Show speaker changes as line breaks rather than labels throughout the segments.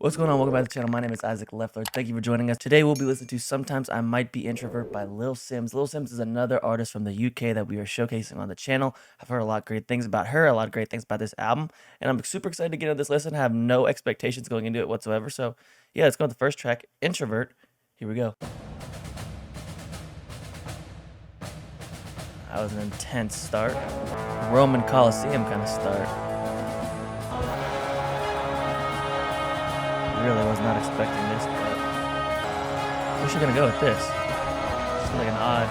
What's going on? Welcome back to the channel. My name is Isaac Leffler. Thank you for joining us. Today we'll be listening to Sometimes I Might Be Introvert by Lil Simz. Lil Simz is another artist from the UK that we are showcasing on the channel. I've heard a lot of great things about her, a lot of great things about this album, and I'm super excited to get into this listen. I have no expectations going into it whatsoever. So yeah, let's go with the first track, Introvert. Here we go. That was an intense start. Roman Coliseum kind of start. Really was not expecting this, but we're just gonna go with this. Just like an odd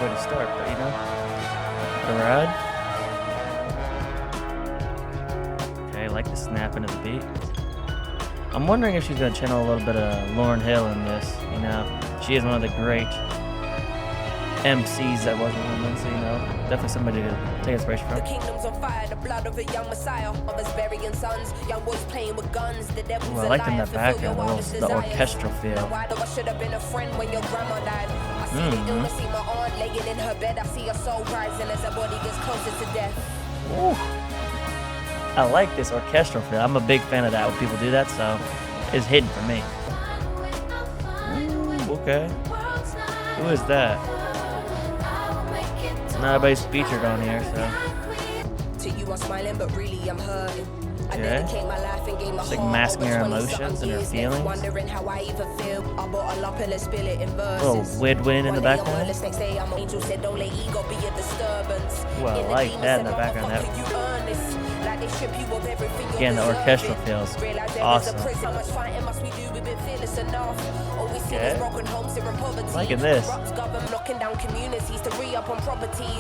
way to start, but you know, the ride. Okay, I like the snap into the beat. I'm wondering if she's gonna channel a little bit of Lauryn Hill in this. You know, she is one of the great MCs that wasn't women, so you know, definitely somebody to take inspiration from.
The kingdom's on fire, the blood of a young messiah, of his burying sons, young boys playing with guns, the devil's
I like in the background, the orchestral feel.
I should have been a friend when your grandma died. I see the illness, see my aunt laying in her bed, I see her soul rising as her body gets closer to death.
Ooh. I like this orchestral feel. I'm a big fan of that when people do that, so it's hidden for me. Ooh, okay. Who is that? Not everybody's featured on here, so.
To you I'm smiling, but really I'm hurting. I
dedicate
my life and gave my
It's like masking her emotions and her feelings.
Wondering how I even feel. I bottle up and let's spill it in verses.
Little woodwind in the background.
Next day I'm an angel said don't let ego be a disturbance.
Well, I like that in the background. That again, the orchestral feels awesome. Okay. Liking this.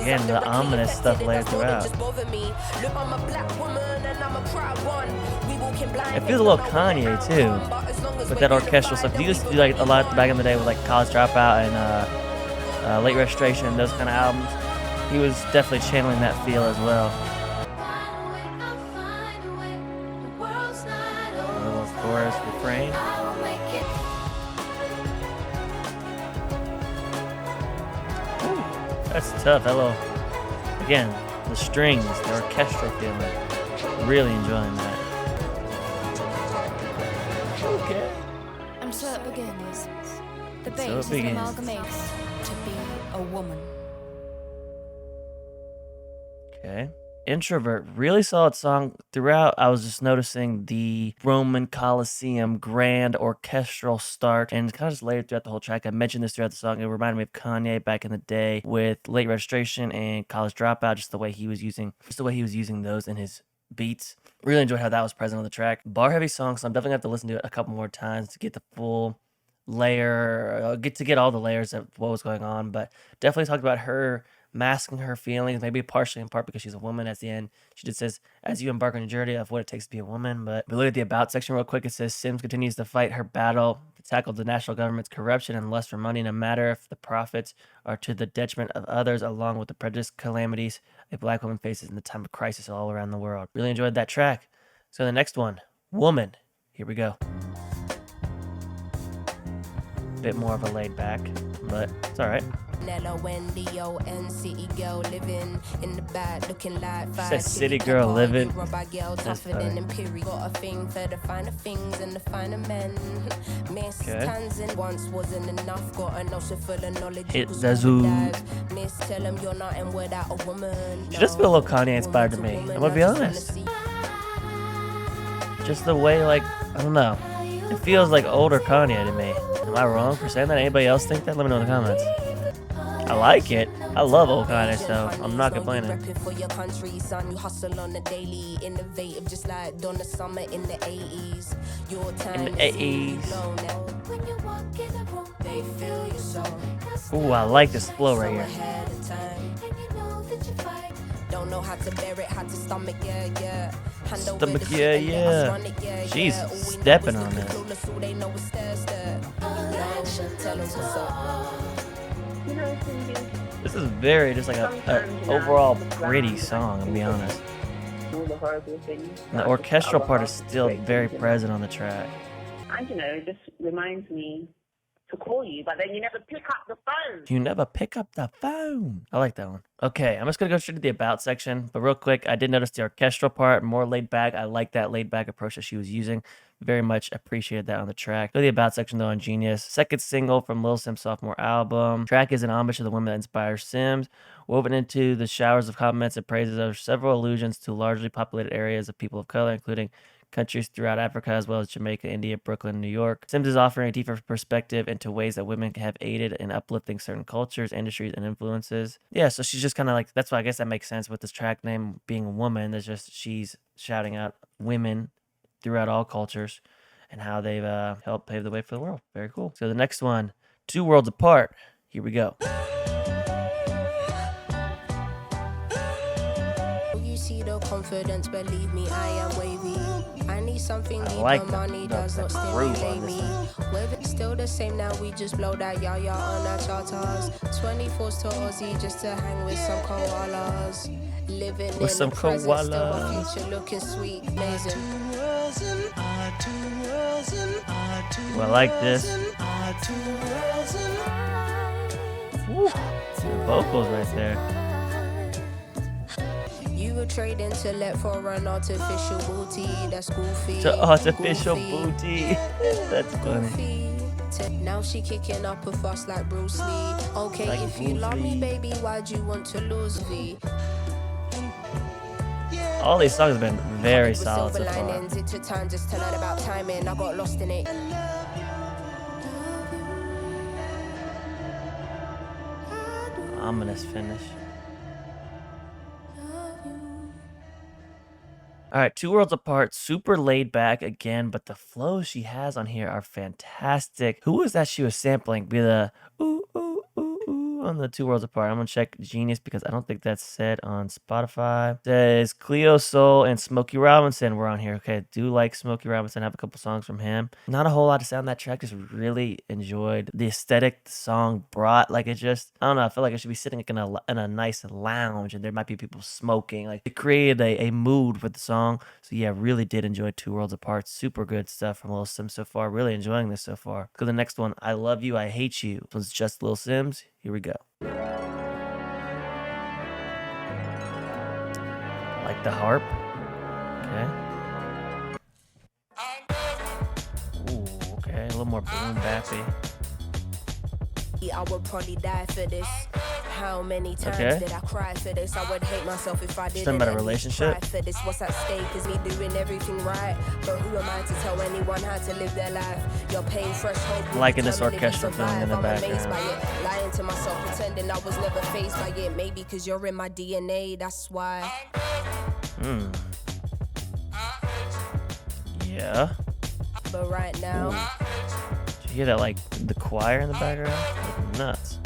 Again, the ominous stuff laid throughout. It feels a little Kanye too, with that orchestral stuff. He used to do like a lot back in the day with like College Dropout and Late Registration and those kind of albums. He was definitely channeling that feel as well. A little chorus refrain. That's tough. That little, again, the strings, the orchestral feeling. Really enjoying that. Okay.
And so it begins. The bass amalgamates to be a woman.
Okay. Introvert, really solid song throughout. I was just noticing the Roman Coliseum grand orchestral start, and it's kind of just layered throughout the whole track. I mentioned this throughout the song. It reminded me of Kanye back in the day with Late Registration and College Dropout, just the way he was using those in his beats. Really enjoyed how that was present on the track. Bar heavy song, so I'm definitely gonna have to listen to it a couple more times to get the full layer, get all the layers of what was going on. But definitely talked about her masking her feelings, maybe partially in part because she's a woman. At the end, she just says, as you embark on your journey of what it takes to be a woman. But we look at the about section real quick. It says, Simz continues to fight her battle to tackle the national government's corruption and lust for money, no matter if the profits are to the detriment of others, along with the prejudice calamities a black woman faces in the time of crisis all around the world. Really enjoyed that track. So the next one, Woman. Here we go. Bit more of a laid back, but it's all right.
Nella Wendy, city girl living in the back, looking like
says city girl living.
Tougher than Imperial. Got a thing for the finer things and the finer men. Miss Tanzan once wasn't enough. Got an ocean full of knowledge.
Hit the zoo.
Miss, tell him you're nothing without a woman.
She does feel a little Kanye inspired to me. I'm gonna be honest. Just the way, like, I don't know. It feels like older Kanye to me. Am I wrong for saying that? Anybody else think that? Let me know in the comments. I like it. I love old Kanye, so I'm not complaining. In the 80s. Ooh, I like this flow right here.
Don't know how to bear it, how to stomach, yeah.
Stomach, yeah. She's stepping on this. This is very just like a overall pretty song, to be honest. And the orchestral part is still very present on the track.
I don't know, it just reminds me to call you, but then you never pick up the phone.
You never pick up the phone. I like that one. Okay, I'm just going to go straight to the about section. But real quick, I did notice the orchestral part, more laid back. I like that laid back approach that she was using. Very much appreciated that on the track. Go to the about section though on Genius. Second single from Lil Simz sophomore album. Track is an homage to the women that inspire Simz. Woven into the showers of compliments and praises are several allusions to largely populated areas of people of color, including countries throughout Africa, as well as Jamaica, India, Brooklyn, New York. Simz is offering a deeper perspective into ways that women have aided in uplifting certain cultures, industries, and influences. Yeah, so she's just kind of like, that's why I guess that makes sense with this track name being a woman. There's just, she's shouting out women throughout all cultures and how they've helped pave the way for the world. Very cool. So the next one, Two Worlds Apart. Here we go.
You see the confidence, believe me, I am wavy. I need something deeper,
like
money does not stimulate me. We're still the same now, we just blow that yaya on our charters. 24s to Aussie just to hang with some koalas. Living
With
in
some
the present, still my
koalas.
future looking sweet, amazing.
Well, I like this. Woo, the vocals right there.
You would trade intellect for an artificial booty. That's goofy.
To artificial
goofy.
booty. That's funny.
Now she kicking up a fuss like Bruce Lee. Okay,
Like
if you
Bruce
love me,
Lee.
baby, why'd you want to lose me?
All these songs have been very
With
solid so
silver
far.
linings, it took time just to learn about timing. I got lost in it.
Ominous finish. All right, Two Worlds Apart, super laid back again, but the flows she has on here are fantastic. Who was that she was sampling? Be the ooh, ooh, ooh, ooh on the Two Worlds Apart. I'm gonna check Genius because I don't think that's said on Spotify. It says Cleo Soul and Smokey Robinson were on here. Okay, do like Smokey Robinson. I have a couple songs from him. Not a whole lot to say on that track. Just really enjoyed the aesthetic the song brought. Like it just, I don't know. I feel like I should be sitting like in a nice lounge and there might be people smoking. Like it created a mood for the song. So yeah, really did enjoy Two Worlds Apart. Super good stuff from Lil Simz so far. Really enjoying this so far. Go to the next one. I Love You, I Hate You. This one's just Lil Simz. Here we go. Like the harp. Okay. Ooh, okay. A little more boom bappy.
I would probably die for this. How many times did I cry for this? I would hate myself if I didn't.
Talking about a relationship.
Try for this. What's at stake is me doing everything right. But who am I to tell anyone how to live their life? Your pain threshold.
Liking this orchestral feeling in the background.
By it. Lying to myself, pretending I was never faced by it. Maybe because you're in my DNA, that's why.
Yeah.
But right now.
Did you hear that, like, the choir in the background? Like, nuts.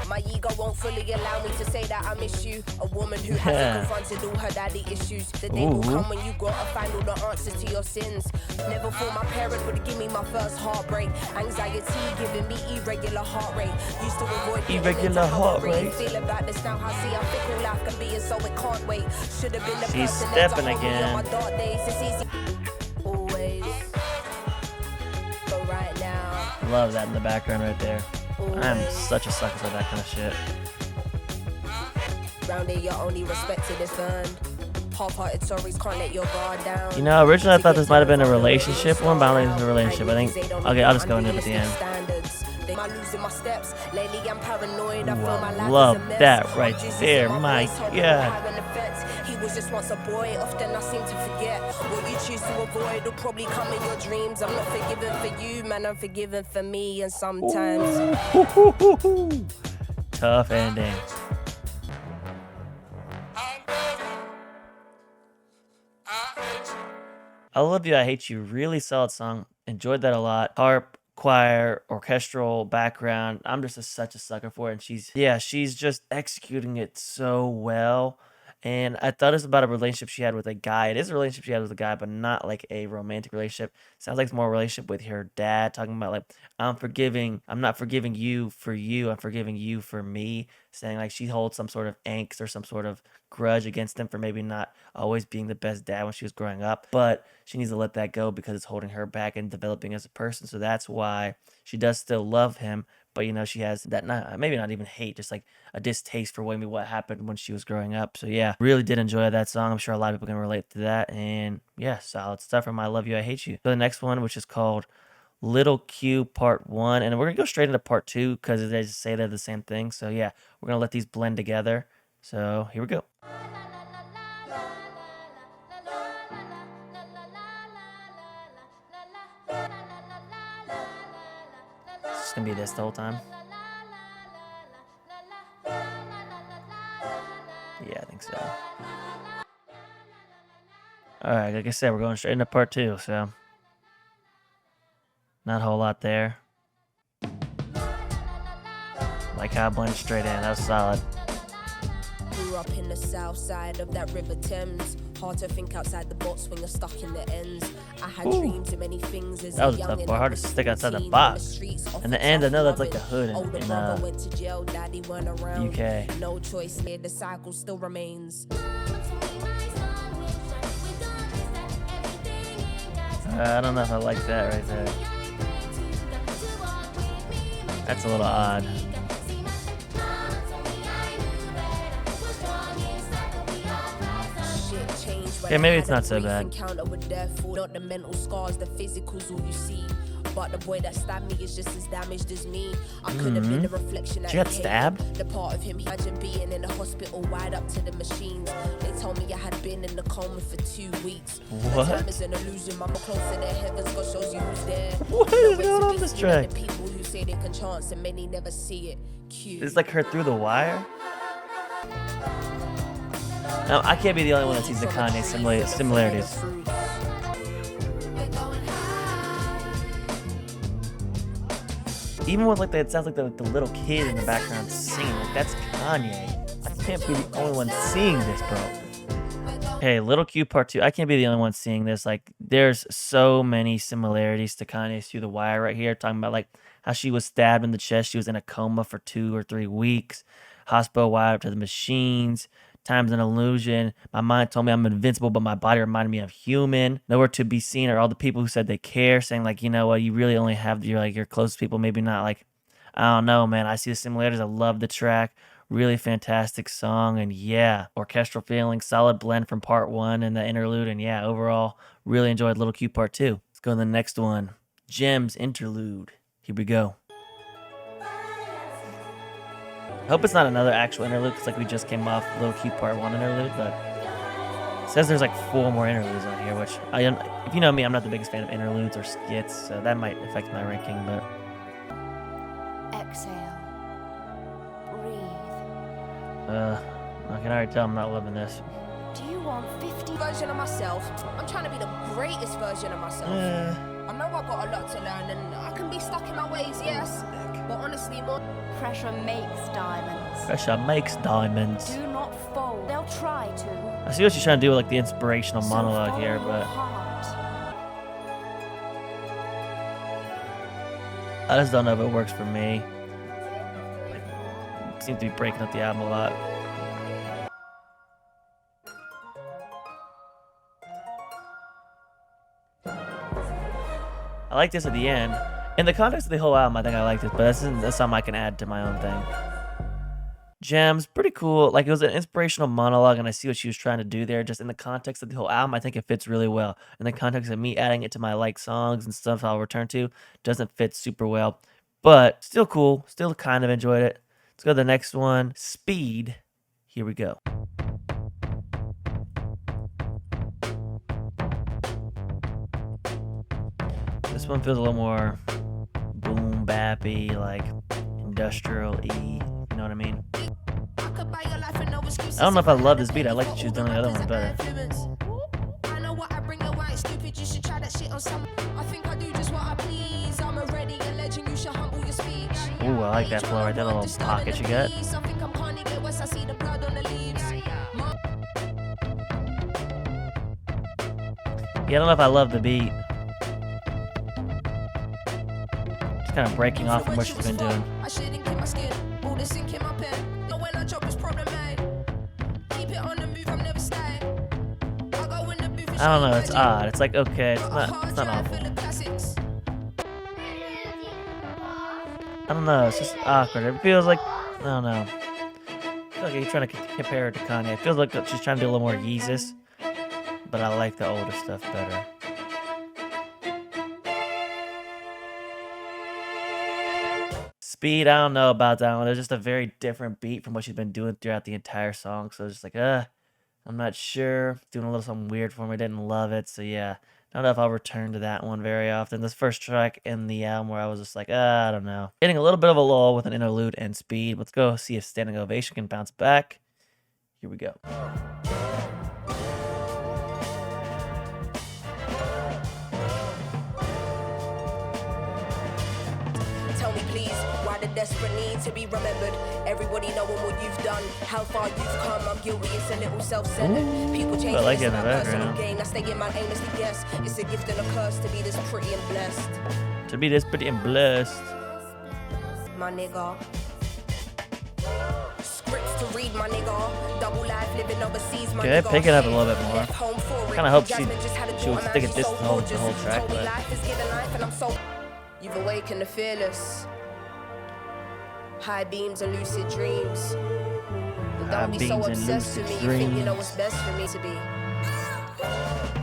My ego won't fully allow me to say that I miss you. A woman who hasn't confronted all her daddy issues. The day will come when you gotta find all the answers to your sins. Never thought my parents would give me my first heartbreak. Anxiety giving me irregular heart rate. Used to avoid
irregular heart rate.
Feel about this now. I see how fickle life can be, and so it can't wait. Should have been the
She's
person
stepping
that
again.
on my dark days. It's easy. Always. But right now.
Love that in the background right there. I'm such a sucker for that kind of shit.
Round here, you're only respected if earned. Half-hearted sorries can't let your guard down.
You know, originally I thought this might have been a relationship one, but I don't think it's a relationship. I think, okay, I'll just go into it at the end. Ooh, I love that right there, my God.
He was just once a boy, often I seem to forget. What you choose to avoid will probably come in your dreams. I'm not forgiven for you, man, I'm forgiven for me. And sometimes
tough ending. I Love You, I Hate You. Really solid song. Enjoyed that a lot. Harp, choir, orchestral background. I'm just such a sucker for it. And she's just executing it so well. And I thought it was about a relationship she had with a guy. It is a relationship she had with a guy, but not like a romantic relationship. Sounds like it's more a relationship with her dad, talking about like, I'm not forgiving you for you. I'm forgiving you for me. saying like she holds some sort of angst or some sort of grudge against him for maybe not always being the best dad when she was growing up, but she needs to let that go because it's holding her back and developing as a person. So that's why she does still love him, but you know, she has that, not maybe not even hate, just like a distaste for maybe what happened when she was growing up. So yeah, really did enjoy that song. I'm sure a lot of people can relate to that. And yeah, solid stuff from I Love You, I Hate You. So the next one, which is called Little Q Part 1, and we're gonna go straight into Part 2 because they just say they're the same thing. So yeah, we're gonna let these blend together. So here we go. It's gonna be this the whole time. Yeah, I think so. Alright, like I said, we're going straight into Part 2, so not a whole lot there. Like how I blended straight in, that was solid.
Grew up in the south side of that River Thames. Hard to think outside the box when you're stuck in the ends. I had dreams of many things as
that was
a
a
young
tough part. Hard to stick outside the box. In the end, I know that's like the hood in UK.
No choice here, the cycle still remains.
I don't know if I like that right there. That's a little odd. Okay, maybe it's not so bad.
Not the mental scars, the physical's all you see. But the boy that stabbed me is just as damaged as me. I could have been the reflection.
She got stabbed?
The part of him, imagine being in the hospital wired up to the machines. They told me I had been in the coma for 2 weeks.
What?
Time is an illusion, mama close to their heavens, God shows you who's there.
What is going on this track?
The people who say they can chance and many never see it. Cute.
It's like her through the wire? No, I can't be the only one that sees the Kanye similarities. Even with like that, it sounds like the little kid in the background singing. Like that's Kanye. I can't be the only one seeing this, bro. Okay, Little Q Part 2. I can't be the only one seeing this. Like, there's so many similarities to Kanye's Through the Wire right here. Talking about like how she was stabbed in the chest. She was in a coma for 2 or 3 weeks. Hospital wired up to the machines. Time's an illusion. My mind told me I'm invincible, but my body reminded me I'm human. Nowhere to be seen are all the people who said they care, saying like, you know what, you really only have your closest people. Maybe not like, I don't know, man. I see the similarities. I love the track. Really fantastic song, and yeah, orchestral feeling, solid blend from Part 1 and the interlude, and yeah, overall, really enjoyed Little Q Part 2. Let's go to the next one. Gems Interlude. Here we go. I hope it's not another actual interlude, because like we just came off Little Q Part 1 interlude, but it says there's like 4 more interludes on here, which, if you know me, I'm not the biggest fan of interludes or skits, so that might affect my ranking, but...
Exhale. Breathe.
I can already tell I'm not loving this.
Do you want 50
version of myself? I'm trying to be the greatest version of myself. I know I've got a lot to learn, and I can be stuck in my ways, yes. But honestly, more
pressure makes diamonds.
Pressure makes diamonds.
Do not fold. They'll try to.
I see what she's trying to do with like the inspirational monologue here, but I just don't know if it works for me. It seems to be breaking up the album a lot. I like this at the end. In the context of the whole album, I think I like this, but that's something I can add to my own thing. Gems, pretty cool. Like, it was an inspirational monologue, and I see what she was trying to do there. Just in the context of the whole album, I think it fits really well. In the context of me adding it to my like songs and stuff I'll return to, doesn't fit super well. But still cool. Still kind of enjoyed it. Let's go to the next one. Speed. Here we go. This one feels a little more boom bappy, like industrial-y. You know what I mean? I don't know if I love this beat. I like that she was doing the other one better. Ooh, I like that flow right there, the little pocket you got. Yeah, I don't know if I love the beat. Just kind of breaking off from what she's been doing. I don't know. It's odd. It's like okay. It's not awful. I don't know. It's just awkward. It feels like I don't know. I feel like you're trying to compare her to Kanye. It feels like she's trying to do a little more Yeezus, but I like the older stuff better. Speed, I don't know about that one. There's just a very different beat from what she's been doing throughout the entire song. So it's just like, I'm not sure. Doing a little something weird for me. Didn't love it. So yeah, I don't know if I'll return to that one very often. This first track in the album where I was just like, I don't know. Getting a little bit of a lull with an interlude and Speed. Let's go see if Standing Ovation can bounce back. Here we go.
Tell me please, why the desperate need to be remembered? Everybody knowing what you've done, how far you've come. I'm guilty, it's a little self-centered. People change,
I like it in
my
the
personal
background.
gain. I stay in my aimlessly guess. It's a gift and a curse to be this pretty and blessed.
To be this pretty and blessed.
My nigga. Scripts to read, my nigga. Double life living overseas, my
Okay,
nigga.
pick it up a little bit more.
Left home for it.
Kinda hope she would
daughter,
stick
man,
at this
she's
the whole
gorgeous.
track,
Told me
but
life is given life and I'm so. You've awakened the fearless. High beams and lucid dreams. But
High
don't be so
beams and
obsessed with
lucid
me. You think you
dreams.
know what's best for me to be.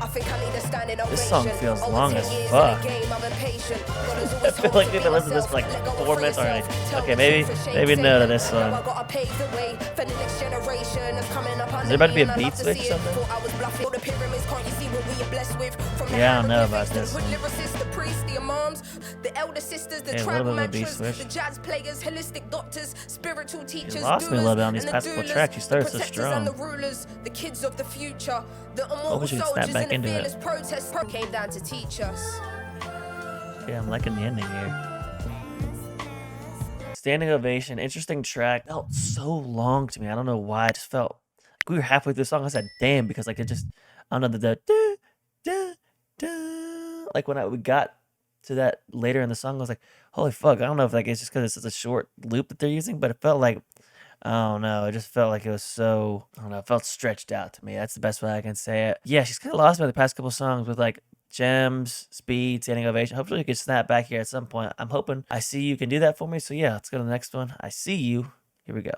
I think I need a standing ovation.
This song feels
Over
long
10
as
years in
fuck.
the game, I'm impatient. God has
I
always
feel
told
like
to
we've
be
been listening to this
myself.
for like
Let go and
4
free
minutes already.
yourself. Tell
Okay,
the
maybe
truth and
maybe
shame
no to
saying.
this one.
Now I gotta pave the way for the next generation that's coming up.
Is there about to be a beat switch or something?
Thought I was bluffing. The pyramids, can't you see what we are blessed with? From the
Yeah, I don't know about
hieroglyphics,
this
the
one.
hood lyricists, the priests, the imams, the elder sisters, the
Yeah, a little
tribal
bit of a beat
mantras,
switch.
the jazz players, holistic doctors, spiritual teachers,
lost me a little bit on
doers,
these
and
past
the
couple
doulas,
tracks. You started
the
so
protectors and the
strong.
rulers, the kids of the future, the
Hope
immortal
we should snap
soldiers
back
and the
into
fearless
it.
protests came down to teach us.
Yeah, I'm liking the ending here. Standing Ovation, interesting track. Felt so long to me. I don't know why. I just felt like we were halfway through the song. I said, "Damn," because like it just, I don't know the da, da, da. Like when we got to that later in the song, I was like, "Holy fuck!" I don't know if like it's just because it's such a short loop that they're using, but it felt like I don't know. It just felt like it was so I don't know. It felt stretched out to me. That's the best way I can say it. Yeah, she's kind of lost me the past couple songs with like Gems, Speed, Standing Ovation. Hopefully we can snap back here at some point. I'm hoping I See You can do that for me. So yeah, let's go to the next one. I See You. Here we go.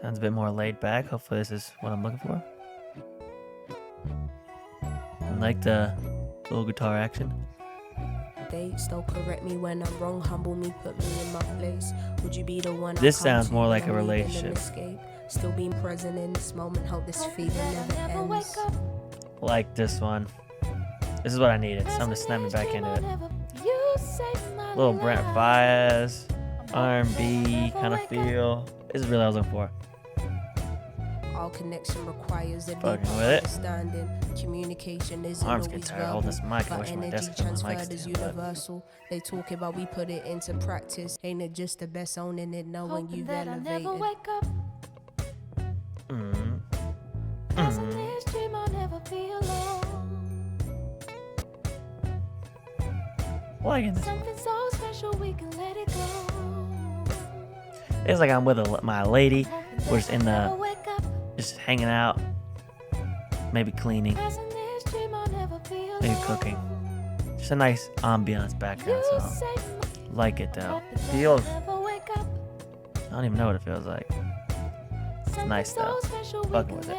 Sounds a bit more laid back. Hopefully this is what I'm looking for. I like the little guitar action.
They still correct me when I'm wrong, humble me, put me in my place. Would you be the one?
This
I come
sounds
to
more like
when
a
I'm leaving
relationship.
and escape? Still being present in this moment, hope this feeling never ends.
Like this one. This is what I needed. So I'm gonna snap me back into it. Little Brent Fayez, R&B kind of feel. This is really what I was looking for.
All connection requires a deep
Fucking with it.
understanding. Communication isn't
Arms getting
always
tired holding this mic. I
but
wish my
energy
desk had my mic
transferred is
stand, but
universal. They talk about we put it into practice. Ain't it just the best owning it, knowing you've elevated?
Mm. Liking this one. It's like I'm with my lady. We're just in the, just hanging out, maybe cleaning, maybe cooking. Just a nice ambiance background song. Like it though. Feels. I don't even know what it feels like. It's nice though. Fucking with it.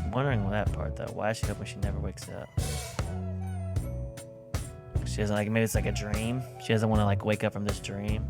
I'm wondering that part though. Why is she hoping she never wakes up? She doesn't like. Maybe it's like a dream. She doesn't want to like wake up from this dream.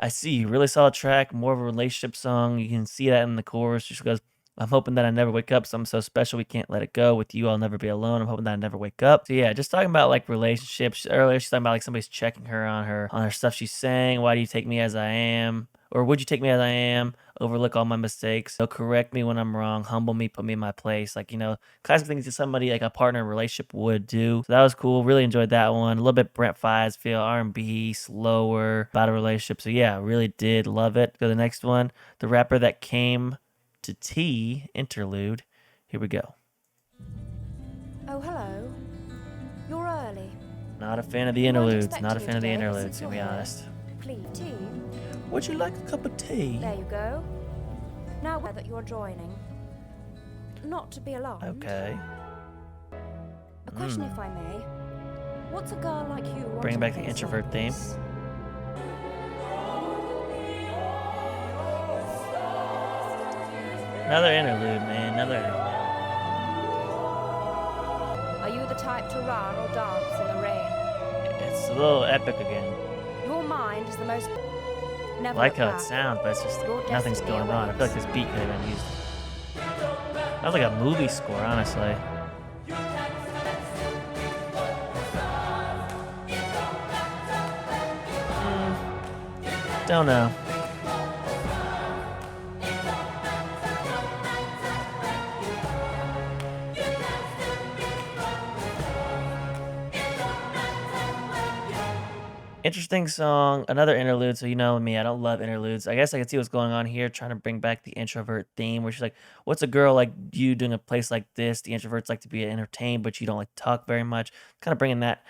I See You. Really solid track. More of a relationship song. You can see that in the chorus. She goes, I'm hoping that I never wake up. Something so special. We can't let it go. With you, I'll never be alone. I'm hoping that I never wake up. So yeah, just talking about like relationships. Earlier, she's talking about like somebody's checking her on her stuff she's saying. Why do you take me as I am? Or would you take me as I am? Overlook all my mistakes. So correct me when I'm wrong. Humble me. Put me in my place. Like, you know, classic things that somebody like a partner in a relationship would do. So that was cool. Really enjoyed that one. A little bit Brent Fayez feel. R&B, slower, about a relationship. So yeah, really did love it. Go to the next one. The rapper that came to tea, interlude. Here we go.
Oh, hello. You're early.
Not a fan of the interludes. Not a fan of the interludes, to be honest.
Please, tea?
Would you like a cup of tea?
There you go. Now that you're joining, not to be alarmed.
Okay.
A question, if I may. What's a girl like you want?
Bring back the introvert theme. Another interlude, man. Another interlude.
Are you the type to run or dance in the rain?
It's a little epic again.
Your mind is the most.
I
Never
like how
look
it
back.
sounds, but it's just
Your
nothing's
destiny
going on. I feel like this beat could have been used. Sounds like a movie score, honestly. Don't know. Interesting song, another interlude. So you know me, I don't love interludes. I guess I can see what's going on here, trying to bring back the introvert theme, where she's like, "What's a girl like you doing a place like this? The introverts like to be entertained, but you don't like to talk very much." Kind of bringing that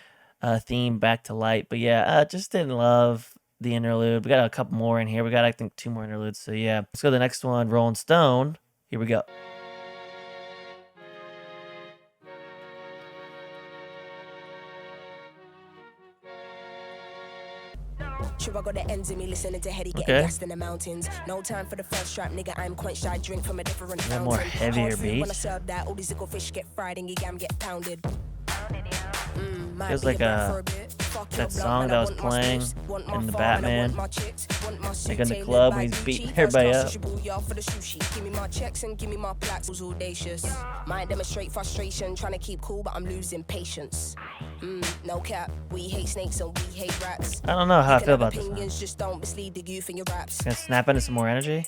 theme back to light. But yeah, just didn't love the interlude. We got a couple more in here. We got, I think, 2 more interludes. So yeah, let's go to the next one. Rollin Stone. Here we go.
Sure, I got the ends of me listening to Heady getting gassed in the mountains. No time for the first stripe, nigga. I'm quenched. I drink from a different fountain.
More heavier beats.
When I serve that, all these little fish get fried and your yam get pounded.
Feels like that song that was playing in the Batman, like in the club when he's beating everybody up.
Give me my checks and give me my plaques. Audacious. Might demonstrate frustration, trying to keep cool, but I'm losing patience. No cap. We hate snakes and we hate rats.
I don't know how I feel about this one.
Just don't mislead the youth in your raps.
Gonna snap into some more energy.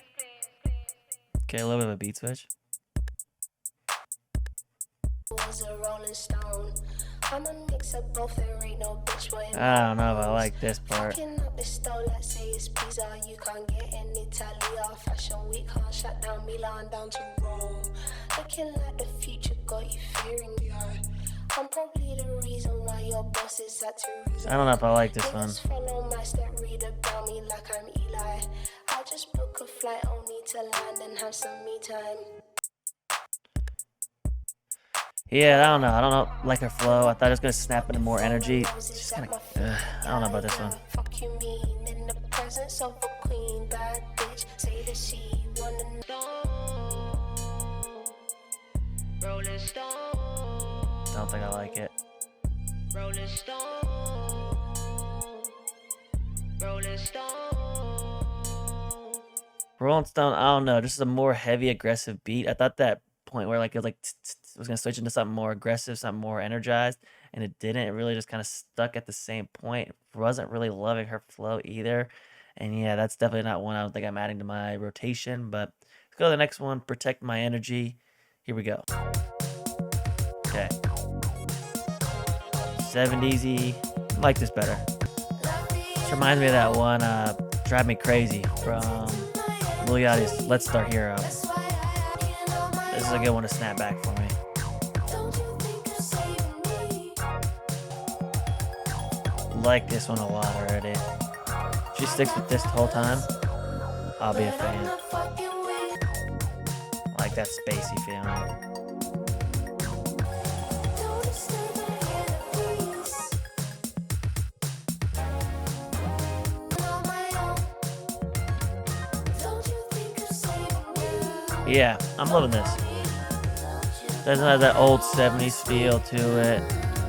Okay, a little bit of a beat switch.
Was a Rollin Stone. I'm a mix of both, there ain't no bitch boy.
I don't know if I like this part.
Fucking up the stone, let's say it's pizza. You can't get in Italy or Fashion Week. Can't shut down Milan down to Rome. Looking like the future got you fearing, yo. I'm probably the reason why your boss is at Teresa.
I don't know if I like this one.
Follow my step, read about me like I'm Eli. I'll just book a flight only to land and have some me time.
Yeah, I don't know, like her flow. I thought it was gonna snap into more energy. It's just kind of, I don't know about this one.
Fuck you mean in the presence of a queen, bad bitch. Say that she wanna know. Rollin Stone.
Don't think I like it.
Rollin Stone. Rollin Stone.
Rollin Stone, I don't know. Just a more heavy, aggressive beat. I thought that point where like it was like was gonna switch into something more aggressive, something more energized, and it didn't. It really just kind of stuck at the same point. Wasn't really loving her flow either, and yeah, that's definitely not one I don't think I'm adding to my rotation. But let's go to the next one. Protect My Energy. Here we go. Okay. 70s-y. I like this better. This reminds me of that one, Drive Me Crazy from Lil Yachty's Let's Start Here. This is a good one to snap back for me. Like this one a lot already. If she sticks with this the whole time, I'll be a fan. Like that spacey feeling. Yeah, I'm loving this. Doesn't have that old 70s feel to it.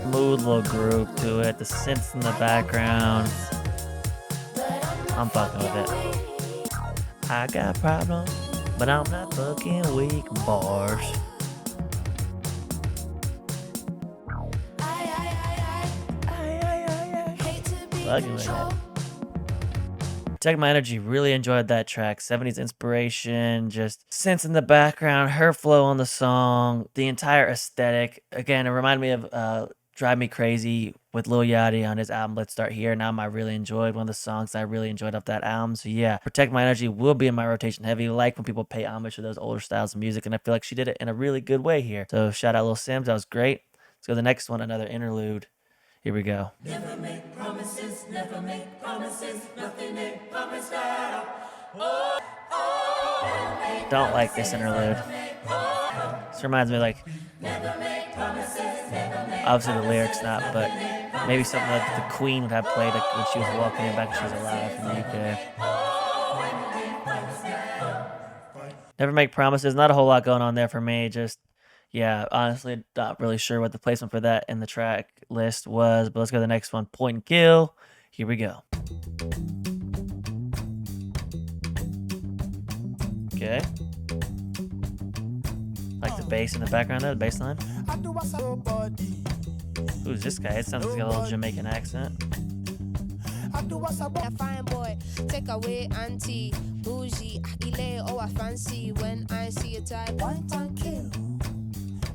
Smooth little groove to it. The synths in the background. I'm fucking with it. I got problems, but I'm not fucking weak. Bars. Fucking with it. Protect My Energy, really enjoyed that track. 70s inspiration, just synths in the background, her flow on the song, the entire aesthetic. Again, it reminded me of Drive Me Crazy with Lil Yachty on his album Let's Start Here. An album I really enjoyed, one of the songs I really enjoyed off that album. So yeah, Protect My Energy will be in my rotation heavy. I like when people pay homage to those older styles of music, and I feel like she did it in a really good way here. So shout out Lil Simz, that was great. Let's go to the next one, another interlude. Here we go.
Never make promises, nothing ain't promised at all.
Don't like this interlude. This reminds me of, like, obviously the lyrics not, but maybe something like the Queen would have played it when she was walking in back when she was alive in the UK. Never make promises. Not a whole lot going on there for me. Just, yeah, honestly, not really sure what the placement for that in the track list was. But let's go to the next one. Point and Kill. Here we go. Okay. Like the bass in the background there, the bass line. Who's this guy? It sounds like he's got a little Jamaican accent.
A fine boy, take away auntie, bougie, akile, oh I fancy when I see a type. Point and kill.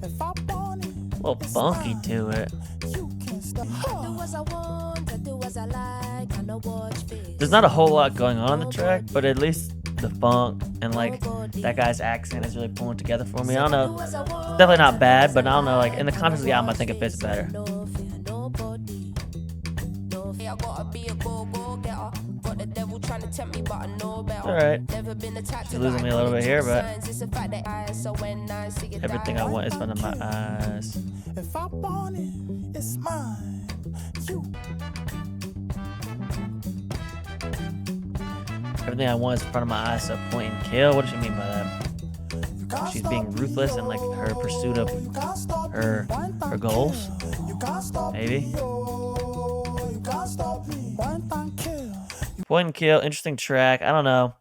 If I want it,
A little funky to it.
you can stop. I do as I want, I do as I like, I know watch face.
There's not a whole lot going on in the track, but at least the funk and like that guy's accent is really pulling together for me. I don't know. It's definitely not bad, but I don't know. Like in the context of the album, I think it fits better. Alright. She's losing me a little bit here, but everything I want is in front of my eyes.
If I want it, it's mine.
Everything I want is in front of my eyes, so point and kill. What does she mean by that? She's being ruthless in like her pursuit of her goals. Maybe. Point and Kill, interesting track. I don't know.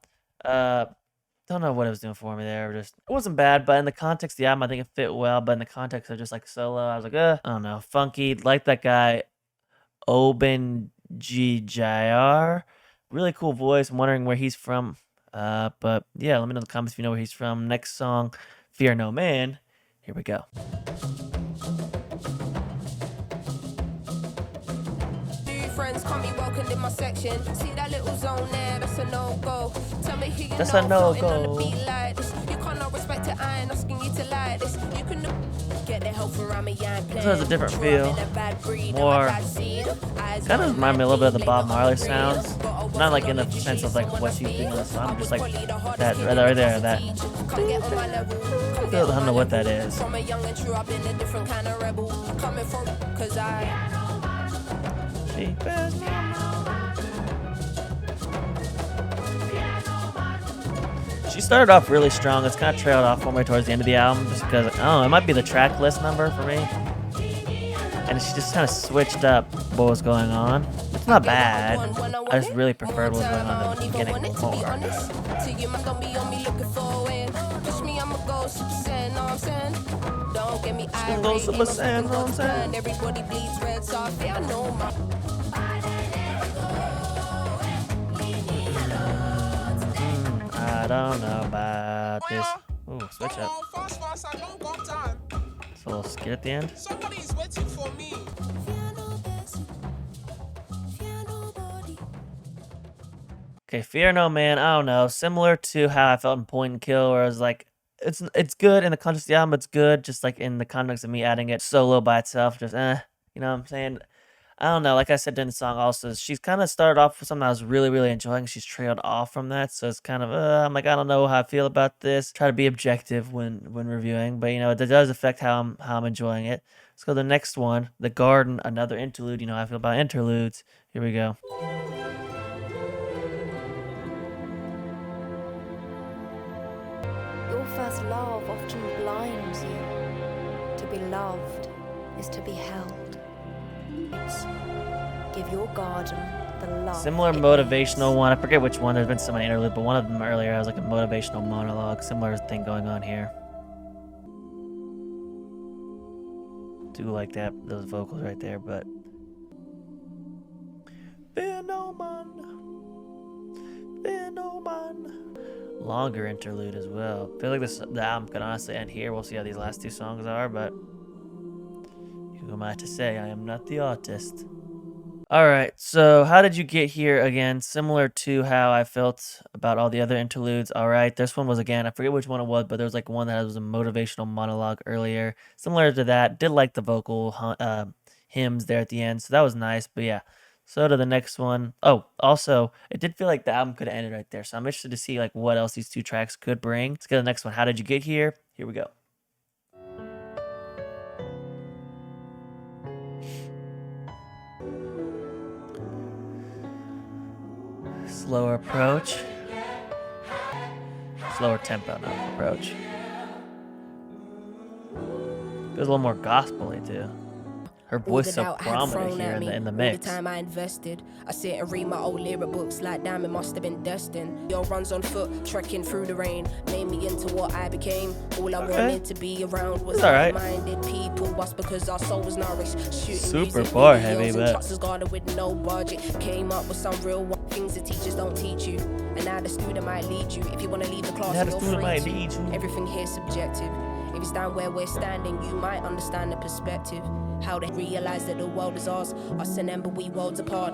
Don't know what it was doing for me there. Just it wasn't bad, but in the context of the album, I think it fit well. But in the context of just like solo, I was like, I don't know, funky. Like that guy, Oben Jr. Really cool voice. I'm wondering where he's from. But yeah, let me know in the comments if you know where he's from. Next song, Fear No Man. Here we go.
Friends call me welcome in my section. See that little zone there? That's a no-go. Tell me who you
That's
know
a no-go.
floating on the beat like this. You cannot respect it. I ain't asking you to like this. You can get the help around me. I ain't playing.
This has a different feel. More kind of remind me a little bit of the Bob Marley sounds. Not like in the sense of like what she's doing on the song, just like that right there. That I don't know what that is.
From a young and true, I've been a different kind of rebel. Coming from, cause
She started off really strong. It's kind of trailed off one way towards the end of the album just because, I don't know, it might be the track list number for me. And she just kind of switched up what was going on. It's not bad. I just really preferred what was going on at the beginning more.
Don't get me everybody bleeds red, so I feel no more.
I don't know about this. Ooh, switch up. It's a little skit at the end.
Somebody is waiting for me.
Okay, Fear No Man, I don't know. Similar to how I felt in Point and Kill, where I was like, it's good in the context of the album, it's good, just like in the context of me adding it solo by itself, just you know what I'm saying? I don't know, like I said during the song also, she's kind of started off with something I was really, really enjoying. She's trailed off from that, so it's kind of, I'm like, I don't know how I feel about this. Try to be objective when reviewing, but you know, it does affect how I'm enjoying it. Let's go to the next one, The Garden, another interlude. You know how I feel about interludes. Here we go.
Your first love often blinds you. To be loved is to be held. Give your garden the love.
Similar motivational one. I forget which one. There's been so many interludes, but one of them earlier has like a motivational monologue. Similar thing going on here. Do like that, those vocals right there, but Fear no man. Fear no man. Longer interlude as well. I feel like the album could honestly end here. We'll see how these last two songs are, but who am I to say? I am not the artist. Alright, so how did you get here again? Similar to how I felt about all the other interludes. Alright, this one was again, I forget which one it was, but there was like one that was a motivational monologue earlier. Similar to that, did like the vocal hymns there at the end. So that was nice. But yeah. So to the next one. Oh, also, it did feel like the album could have ended right there. So I'm interested to see like what else these 2 tracks could bring. Let's go to the next one. How Did You Get Here? Here we go. Slower approach. Slower tempo, not approach. Feels a little more gospel-y too. Her voice so prominent here in the mix.
The time I invested, I sit and read my old lyric books like damn, it must have been destined. Your runs on foot, trekking through the rain, made me into what I became. All I wanted to be around was like-minded people. Was because our soul was nourished. Shooting
super bar heavy, but
with no budget. Came up with some real things the teachers don't teach you. And now the student might lead you. If you want to leave the class, you're free to. Everything here's subjective. If you stand where we're standing, you might understand the perspective. How they realize that the world is ours. Us and them, but we worlds apart.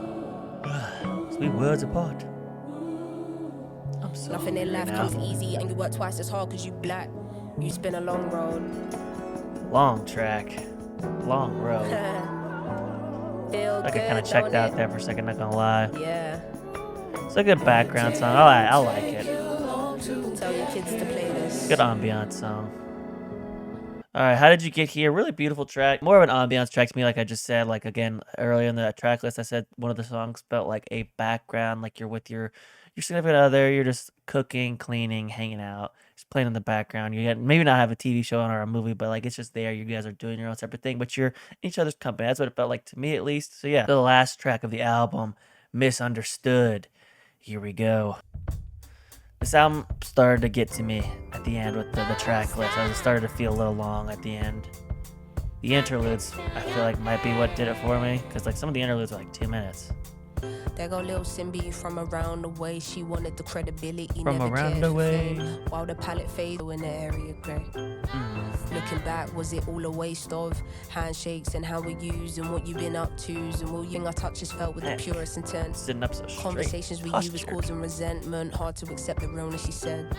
We worlds apart. I'm so
nothing in life comes easy, and you work twice as hard because you black. You spin a long road.
Long track. Long road.
Feel
I got kind of checked out there for a second, not gonna lie.
Yeah.
It's a good background song. I like it.
Tell your kids to play this.
Good ambiance song. All right, How Did You Get Here? Really beautiful track. More of an ambiance track to me, like I just said. Like, again, earlier in the track list, I said one of the songs felt like a background, like you're with your significant other, you're just cooking, cleaning, hanging out. It's playing in the background. You maybe not have a TV show on or a movie, but like it's just there. You guys are doing your own separate thing, but you're in each other's company. That's what it felt like to me, at least. So yeah, the last track of the album, Misunderstood. Here we go. This album started to get to me at the end with the track list. I started to feel a little long at the end. The interludes, I feel like, might be what did it for me. Because like some of the interludes are like 2 minutes.
There go little Simz from around the way. She wanted the credibility.
From
never
around the way.
While the palette fades in the area grey. Looking back, was it all a waste of handshakes and how we used and what you've been up to? And all our touches felt with the purest intent.
Sitting up so straight.
Conversations with you was causing resentment. Hard to accept the realness, she said.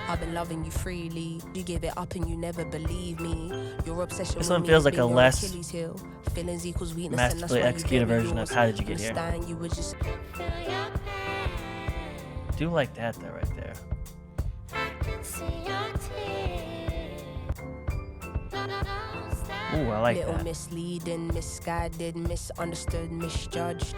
I've been loving you freely. You give it up and you never believe me. Your obsession
this
with
one
me
feels like a
your
less
Achilles heel. Feelings equals weakness,
masterfully executed version of How Did You Get Here.
You were just...
Do like that though, right there. Ooh, I like
little
that.
Misleading, misguided, misunderstood, misjudged.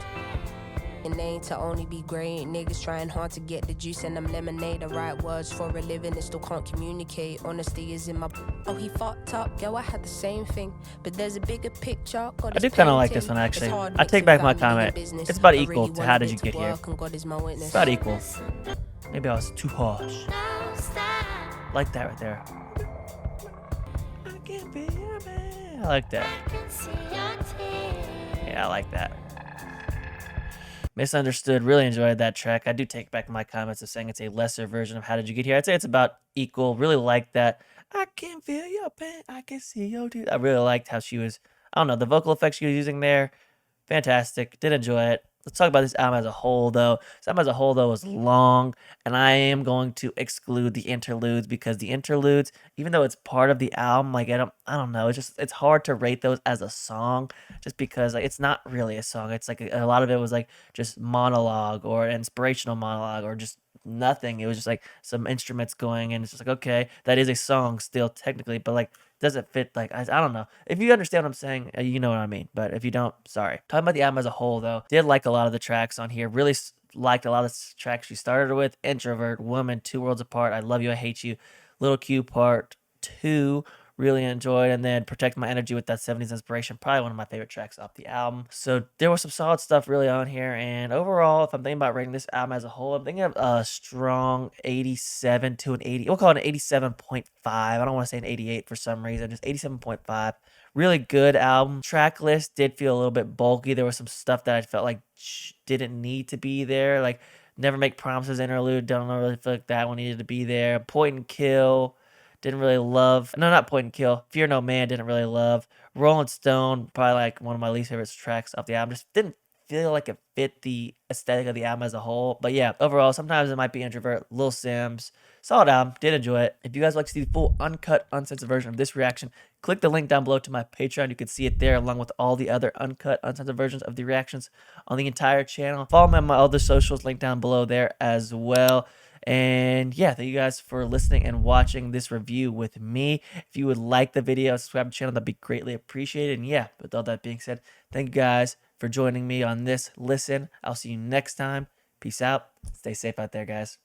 And they ain't to only be great. Niggas trying hard to get the juice and them lemonade. The right words for a living and still can't communicate. Honesty is in my... Oh, he fucked up. Yo, I had the same thing. But there's a bigger picture.
I do kind of like this one, actually. I take back my comment. It's about equal to How Did You Get Here. It's about equal. Maybe I was too harsh. Like that right there. I can be your man. I like that. Yeah, I like that. Misunderstood. Really enjoyed that track. I do take back my comments of saying it's a lesser version of How Did You Get Here. I'd say it's about equal. Really like that. I can feel your pain. I can see your tears. I really liked how she was, I don't know, the vocal effects she was using there. Fantastic. Did enjoy it. Let's talk about this album as a whole, though. This album as a whole, though, was long, and I am going to exclude the interludes because the interludes, even though it's part of the album, like I don't know, it's hard to rate those as a song, just because like it's not really a song. It's like a lot of it was like just monologue or inspirational monologue or just nothing. It was just like some instruments going, and it's just like, okay, that is a song still technically, but like doesn't fit. Like I don't know if you understand what I'm saying, you know what I mean, but if you don't, sorry. Talking about the album as a whole, though, did like a lot of the tracks on here. Really liked a lot of the tracks she started with. Introvert, Woman, Two Worlds Apart, I Love You, I Hate You, Little Q Part 2, really enjoyed, and then Protect My Energy with that 70s inspiration, probably one of my favorite tracks off the album. So there was some solid stuff really on here, and overall, if I'm thinking about rating this album as a whole, I'm thinking of a strong 87 to an 80. We'll call it an 87.5. I don't want to say an 88 for some reason, just 87.5. Really good album. Track list did feel a little bit bulky. There was some stuff that I felt like didn't need to be there, like Never Make Promises interlude. Don't really feel like that one needed to be there. Point and Kill. Didn't really love. No, not Point and Kill. Fear No Man didn't really love. Rollin Stone, probably like one of my least favorite tracks off the album. Just didn't feel like it fit the aesthetic of the album as a whole. But yeah, overall, sometimes it might be Introvert, Lil Simz. Solid album. Did enjoy it. If you guys like to see the full uncut, uncensored version of this reaction, click the link down below to my Patreon. You can see it there along with all the other uncut, uncensored versions of the reactions on the entire channel. Follow me on my other socials, link down below there as well. And yeah, thank you guys for listening and watching this review with me. If you would like the video, subscribe to the channel, that'd be greatly appreciated. And yeah, with all that being said, thank you guys for joining me on this listen. I'll see you next time. Peace out. Stay safe out there, guys.